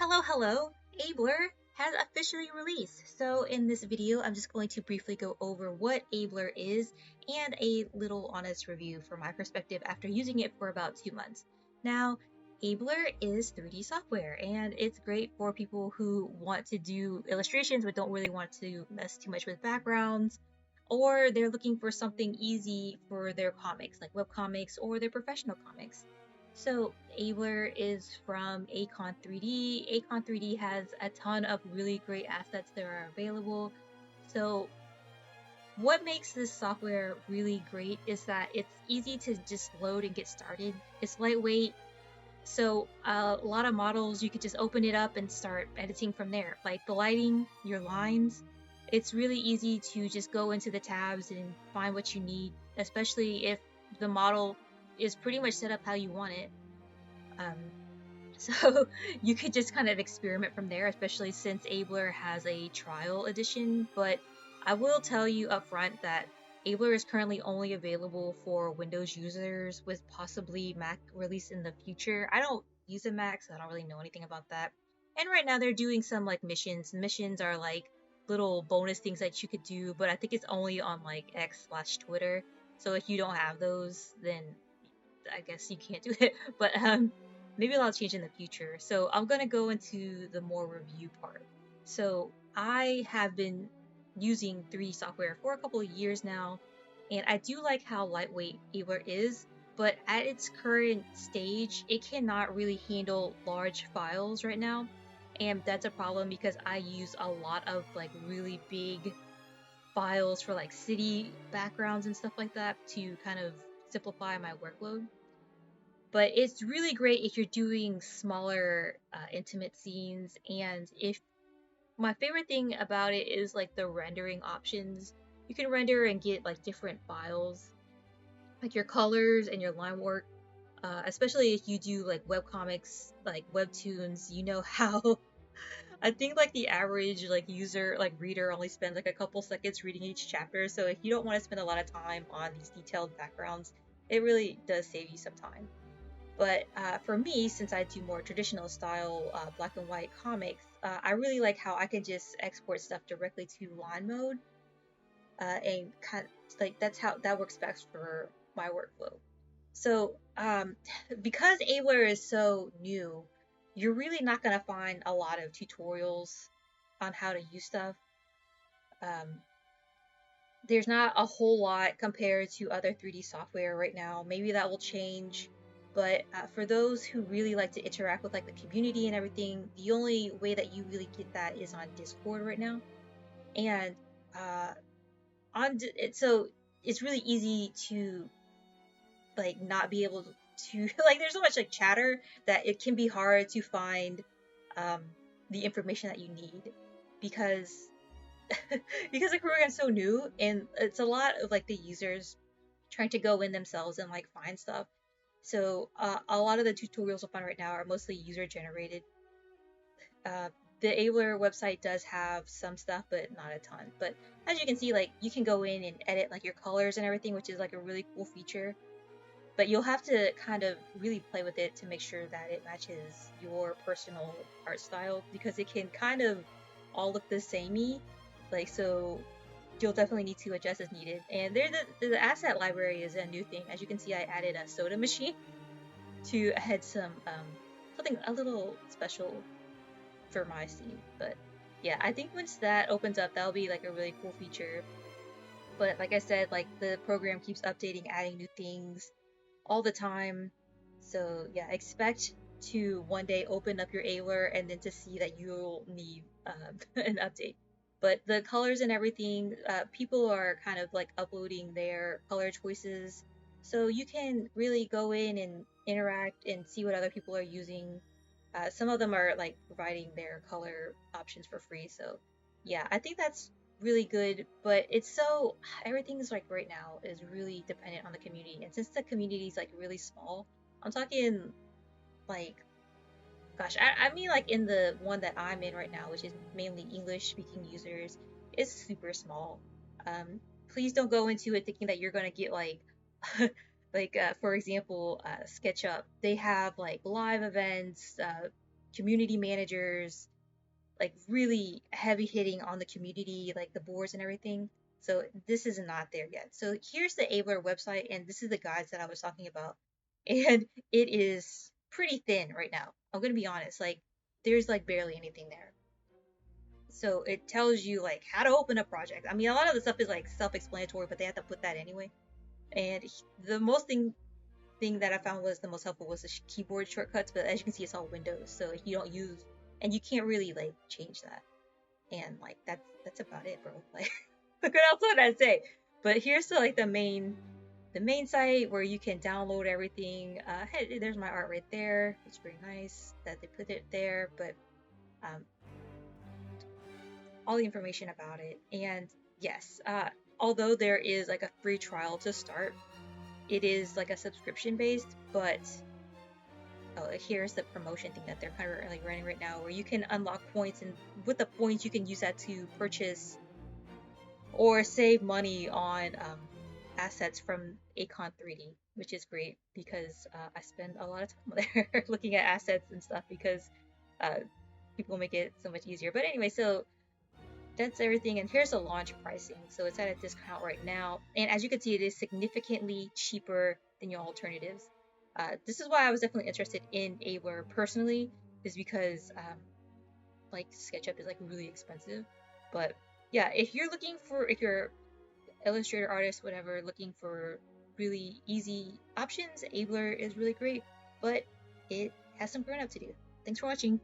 Hello! ABLUR has officially released. So in this video, I'm just going to briefly go over what ABLUR is and a little honest review from my perspective after using it for about 2 months. Now, ABLUR is 3D software and it's great for people who want to do illustrations but don't really want to mess too much with backgrounds, or they're looking for something easy for their comics, like webcomics or their professional comics. So ABLUR is from Acon 3D. Acon 3D has a ton of really great assets that are available. So what makes this software really great is that it's easy to just load and get started. It's lightweight, so a lot of models you could just open it up and start editing from there. Like the lighting, your lines, it's really easy to just go into the tabs and find what you need, especially if the model is pretty much set up how you want it. So you could just kind of experiment from there, especially since ABLUR has a trial edition. But I will tell you up front that ABLUR is currently only available for Windows users, with possibly Mac release in the future. I don't use a Mac, so I don't really know anything about that. And right now they're doing some like missions. Missions are like little bonus things that you could do, but I think it's only on like X/Twitter. So if you don't have those, then I guess you can't do it. But maybe that'll change in the future. So I'm gonna go into the more review part. So I have been using 3D software for a couple of years now, and I do like how lightweight ABLUR is, but at its current stage, it cannot really handle large files right now. And that's a problem because I use a lot of like really big files for like city backgrounds and stuff like that to kind of simplify my workload. But it's really great if you're doing smaller intimate scenes. And if my favorite thing about it is like the rendering options. You can render and get like different files, like your colors and your line work, especially if you do like webcomics, like webtoons. You know how I think like the average like user, like reader, only spends like a couple seconds reading each chapter. So if you don't want to spend a lot of time on these detailed backgrounds, it really does save you some time. But for me, since I do more traditional style black and white comics, I really like how I can just export stuff directly to line mode, and kind of like that's how that works best for my workflow. So because ABLUR is so new, you're really not gonna find a lot of tutorials on how to use stuff. Um, there's not a whole lot compared to other 3D software right now. Maybe that will change, but for those who really like to interact with like the community and everything, the only way that you really get that is on Discord right now. And so it's really easy to like not be able to like there's so much like chatter that it can be hard to find um, the information that you need because because the program's so new and it's a lot of like the users trying to go in themselves and like find stuff. So a lot of the tutorials you'll find right now are mostly user generated. Uh, the ABLUR website does have some stuff, but not a ton. But as you can see, like you can go in and edit like your colors and everything, which is like a really cool feature. But you'll have to kind of really play with it to make sure that it matches your personal art style, because it can kind of all look the samey. Like, so you'll definitely need to adjust as needed. And the asset library is a new thing. As you can see, I added a soda machine to add some something a little special for my scene. But yeah, I think once that opens up, that'll be like a really cool feature. But like I said, like the program keeps updating, adding new things all the time. So yeah, expect to one day open up your ABLUR and then to see that you'll need an update. But the colors and everything, people are kind of like uploading their color choices, so you can really go in and interact and see what other people are using. Some of them are like providing their color options for free, so yeah, I think that's really good. But it's so everything's like right now is really dependent on the community, and since the community is like really small, I'm talking like, gosh, I mean like in the one that I'm in right now, which is mainly English speaking users, is super small. Please don't go into it thinking that you're gonna get like like for example, SketchUp, they have like live events, community managers, like really heavy hitting on the community, like the boards and everything. So this is not there yet. So here's the ABLUR website, and this is the guides that I was talking about. And it is pretty thin right now. I'm gonna be honest, like there's like barely anything there. So it tells you like how to open a project. I mean, a lot of the stuff is like self-explanatory, but they have to put that anyway. And the most thing that I found was the most helpful was the keyboard shortcuts. But as you can see, it's all Windows, so you don't use, and you can't really like change that. And like that's about it, bro. Like what else would I say? But here's the like the main site where you can download everything. Hey, there's my art right there. It's pretty nice that they put it there, but um, all the information about it. And yes, although there is like a free trial to start, it is like a subscription based. But oh, here's the promotion thing that they're kind of like running right now, where you can unlock points, and with the points you can use that to purchase or save money on assets from Acon 3D, which is great because I spend a lot of time there looking at assets and stuff because uh, people make it so much easier. But anyway, so that's everything, and here's the launch pricing. So it's at a discount right now, and as you can see, it is significantly cheaper than your alternatives. This is why I was definitely interested in ABLUR personally, is because like SketchUp is like really expensive. But yeah, if you're illustrator artist, whatever, looking for really easy options, ABLUR is really great, but it has some growing up to do. Thanks for watching.